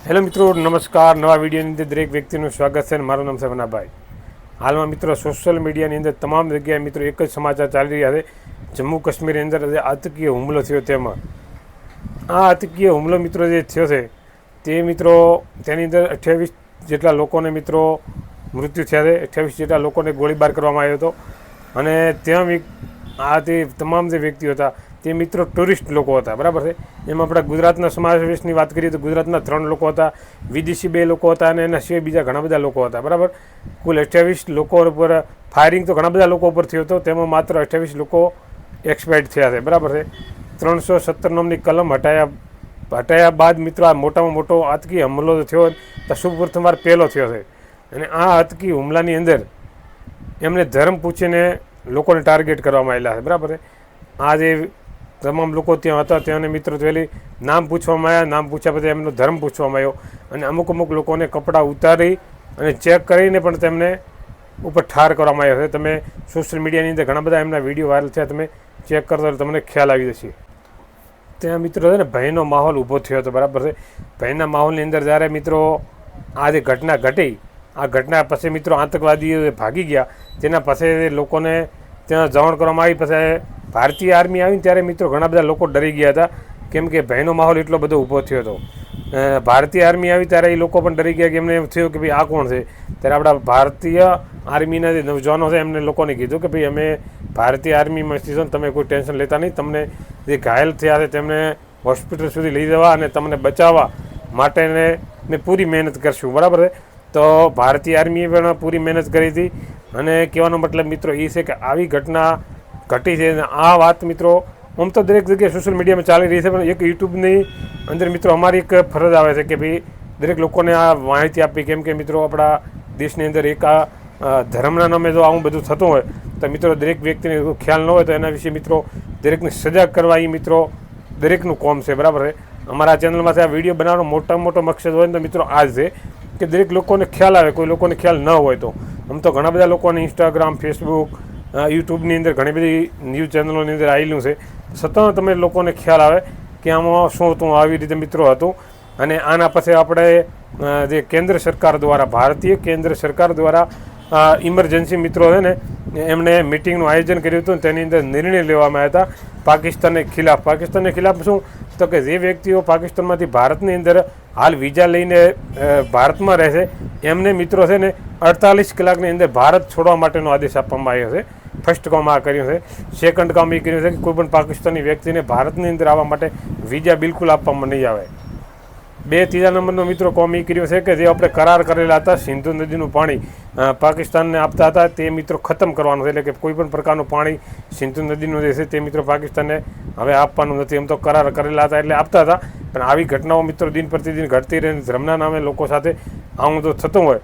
Hello મિત્રો, નમસ્કાર. નવા વિડીયોની અંદર દરેક વ્યક્તિનું સ્વાગત છે. મારું નામ છે વનાભાઈ. હાલમાં મિત્રો સોશિયલ મીડિયાની અંદર તમામ જગ્યાએ મિત્રો એક જ સમાચાર ચાલી રહ્યા છે. જમ્મુ કાશ્મીરની અંદર જે આતંકીય હુમલો થયો તેમાં આ આતંકીય હુમલો મિત્રો જે થયો છે તે મિત્રો તેની અંદર 28 જેટલા લોકોને મિત્રો મૃત્યુ થયા છે. 28 જેટલા લોકોને ગોળીબાર કરવામાં આવ્યો હતો. અને ત્યાં આ તે તમામ જે વ્યક્તિઓ હતા તે મિત્રો ટુરિસ્ટ લોકો હતા, બરાબર છે. એમાં આપણા ગુજરાતના સમાવેશની વાત કરીએ તો ગુજરાતના 3 લોકો હતા, વિદેશી 2 લોકો હતા અને એના સિવાય બીજા ઘણા બધા લોકો હતા, બરાબર. કુલ 28 લોકો ઉપર ફાયરિંગ તો ઘણા બધા લોકો ઉપર થયો હતો. તેમાં માત્ર 28 લોકો એક્સપાયર્ડ થયા છે, બરાબર છે. 317 નામની કલમ હટાયા બાદ મિત્રો આ મોટામાં મોટો આતંકી હુમલો થયો તો સૌપ્રથમવાર પહેલો થયો છે. અને આ આતંકી હુમલાની અંદર એમને ધર્મ પૂછીને લોકોને ટાર્ગેટ કરવામાં આવેલા છે, બરાબર છે. આ જે તમામ લોકો ત્યાં હતા તેને મિત્રો પહેલી નામ પૂછવામાં આવ્યા. નામ પૂછ્યા પછી એમનો ધર્મ પૂછવામાં આવ્યો અને અમુક લોકોને કપડાં ઉતારી અને ચેક કરીને પણ તેમને ઉપર ઠાર કરવામાં આવ્યા છે. તમે સોશિયલ મીડિયાની અંદર ઘણા બધા એમના વિડીયો વાયરલ થયા, તમે ચેક કરશો તો તમને ખ્યાલ આવી જશે. ત્યાં મિત્રો છે ને ભયનો માહોલ ઊભો થયો હતો, બરાબર છે. ભયના માહોલની અંદર જ્યારે મિત્રો આ જે ઘટના ઘટી, આ ઘટના પછી મિત્રો આતંકવાદીઓ ભાગી ગયા. તેના પછી લોકોને ત્યાં જાણ કરવામાં આવી. પછી ભારતીય આર્મી આવીને ત્યારે મિત્રો ઘણા બધા લોકો ડરી ગયા હતા, કેમ કે ભયનો માહોલ એટલો બધો ઊભો થયો હતો. ભારતીય આર્મી આવી ત્યારે એ લોકો પણ ડરી ગયા કે એમને એમ થયું કે ભાઈ આ કોણ છે. ત્યારે આપણા ભારતીય આર્મીના જે નવજવાનો છે એમને લોકોને કીધું કે ભાઈ અમે ભારતીય આર્મીમાં છીએ, તમે કોઈ ટેન્શન લેતા નહીં. તમને જે ઘાયલ થયા છે તેમને હોસ્પિટલ સુધી લઈ જવા અને તમને બચાવવા માટેને પૂરી મહેનત કરશું, બરાબર છે. તો ભારતીય આર્મીએ પણ પૂરી મહેનત કરી હતી. અને કહેવાનો મતલબ મિત્રો એ છે કે આવી ઘટના ઘટી છે. આ વાત મિત્રો આમ તો દરેક જગ્યાએ સોશિયલ મીડિયામાં ચાલી રહી છે, પણ એક યુટ્યુબની અંદર મિત્રો અમારી એક ફરજ આવે છે કે ભાઈ દરેક લોકોને આ માહિતી આપવી. કેમ કે મિત્રો આપણા દેશની અંદર એક આ ધર્મના નામે જો આવું બધું થતું હોય તો મિત્રો દરેક વ્યક્તિને ખ્યાલ ન હોય તો એના વિશે મિત્રો દરેકને સજાગ કરવા એ મિત્રો દરેકનું કોમ છે, બરાબર છે. અમારા ચેનલમાંથી આ વિડીયો બનાવવાનો મોટામાં મોટો મકસદ હોય તો મિત્રો આ જ છે કે દરેક લોકોને ખ્યાલ આવે. કોઈ લોકોને ખ્યાલ ન હોય તો આમ તો ઘણા બધા લોકોને ઇન્સ્ટાગ્રામ, ફેસબુક, યુટ્યુબની અંદર ઘણી બધી ન્યૂઝ ચેનલોની અંદર આવેલું છે, છતાં તમે લોકોને ખ્યાલ આવે કે આમાં શું હતું, આવી રીતે મિત્રો હતું. અને આના પછી આપણે જે કેન્દ્ર સરકાર દ્વારા, ભારતીય કેન્દ્ર સરકાર દ્વારા ઇમરજન્સી મિત્રો છે ને એમણે મિટિંગનું આયોજન કર્યું હતું. તેની અંદર નિર્ણય લેવામાં આવ્યા હતા પાકિસ્તાનને ખિલાફ. પાકિસ્તાનને ખિલાફ શું તો કે જે વ્યક્તિઓ પાકિસ્તાનમાંથી ભારતની અંદર હાલ વિઝા લઈને ભારતમાં રહેશે એમને મિત્રો છે ને 48 કલાકની અંદર ભારત છોડવા માટેનો આદેશ આપવામાં આવ્યો છે. ફર્સ્ટ કામ આ કર્યું છે. સેકન્ડ કામ એ કર્યું છે કે કોઈ પણ પાકિસ્તાની વ્યક્તિને ભારતની અંદર આવવા માટે વિઝા બિલકુલ આપવામાં નહીં આવે. ત્રીજા નંબરનો મિત્રો કામ એ કર્યો છે કે જે આપણે કરાર કરેલા હતા સિંધુ નદીનું પાણી પાકિસ્તાનને આપતા હતા તે મિત્રો ખતમ કરવાનું છે. એટલે કે કોઈ પણ પ્રકારનું પાણી સિંધુ નદીનું જે છે તે મિત્રો પાકિસ્તાનને હવે આપવાનું નથી. એમ તો કરાર કરેલા હતા એટલે આપતા હતા, પણ આવી ઘટનાઓ મિત્રો દિન પ્રતિદિન ઘટતી રહે. ધર્મના નામે લોકો સાથે આવું જો થતું હોય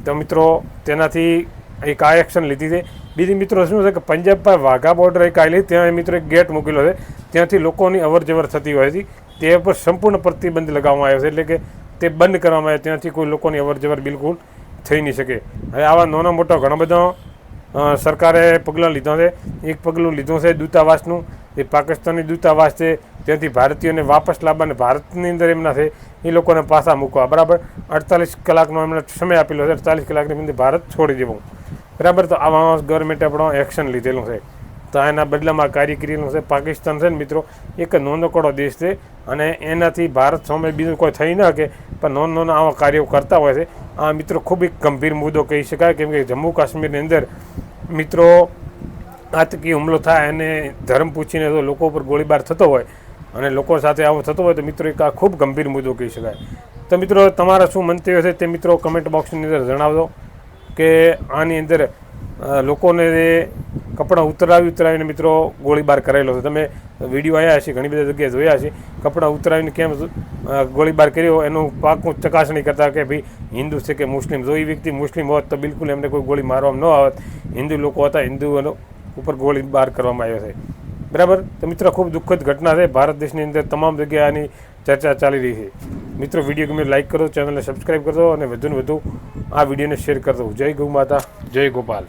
તો મિત્રો તેનાથી એક આ એક્શન લીધી છે. બીજી મિત્રો શું છે કે પંજાબ પર વાઘા બોર્ડર એક આવેલી, ત્યાં મિત્રો એક ગેટ મૂકેલો છે, ત્યાંથી લોકોની અવર જવર થતી હોય છે. તે પર સંપૂર્ણ પ્રતિબંધ લગાવવામાં આવ્યો છે, એટલે કે તે બંધ કરવામાં આવ્યો. ત્યાંથી કોઈ લોકોની અવર જવર બિલકુલ થઈ નહીં શકે. હવે આવા નાના મોટા ઘણા બધા સરકારે પગલાં લીધા છે. એક પગલું લીધું છે દૂતાવાસનું. એ પાકિસ્તાની દૂતાવાસ છે ત્યાંથી ભારતીયોને વાપસ લાવવા અને ભારતની અંદર એમના છે એ લોકોને પાછા મૂકવા, બરાબર. 48 કલાકનો એમને સમય આપેલો છે. 48 કલાકની અંદર ભારત છોડી દેવું, બરાબર. તો આમાં ગવર્મેન્ટે આપણો એક્શન લીધેલું છે. તો એના બદલામાં કાર્ય કરેલું છે. પાકિસ્તાન છે ને મિત્રો એક નાનકડો દેશ છે અને એનાથી ભારત સામે બીજું કોઈ થઈ ન શકે, પણ નાના આવા કાર્યો કરતા હોય છે. આ મિત્રો ખૂબ એક ગંભીર મુદ્દો કહી શકાય, કેમ કે જમ્મુ કાશ્મીરની અંદર મિત્રો આતંકી હુમલો થાય અને ધર્મ પૂછીને જો લોકો ઉપર ગોળીબાર થતો હોય અને લોકો સાથે આવું થતું હોય તો મિત્રો એક આ ખૂબ ગંભીર મુદ્દો કહી શકાય. તો મિત્રો તમારા શું મંતવ્ય છે તે મિત્રો કમેન્ટ બોક્સની અંદર જણાવજો કે આની અંદર લોકોને કપડાં ઉતરાવીને મિત્રો ગોળીબાર કરેલો છે. તમે વિડીયો આવ્યા હશે, ઘણી બધી જગ્યાએ જોયા હશે. કપડાં ઉતરાવીને કેમ ગોળીબાર કર્યો એનું પાકું ચકાસણી કરતા કે ભાઈ હિન્દુ છે કે મુસ્લિમ. જો એ વ્યક્તિ મુસ્લિમ હોત તો બિલકુલ એમને કોઈ ગોળી મારવામાં ન આવત. હિન્દુ લોકો હતા, હિન્દુઓનો ઉપર ગોળીબાર કરવામાં આવ્યો છે, બરાબર. તો મિત્રો ખૂબ દુઃખદ ઘટના છે. ભારત દેશની અંદર તમામ જગ્યાએ આની ચર્ચા ચાલી રહી છે. મિત્રો વિડીયો ગમે લાઇક કરો, ચેનલને સબસ્ક્રાઈબ કરજો અને વધુને વધુ આ વિડીયોને શેર કરજો. જય ગૌ માતા, જય ગોપાલ.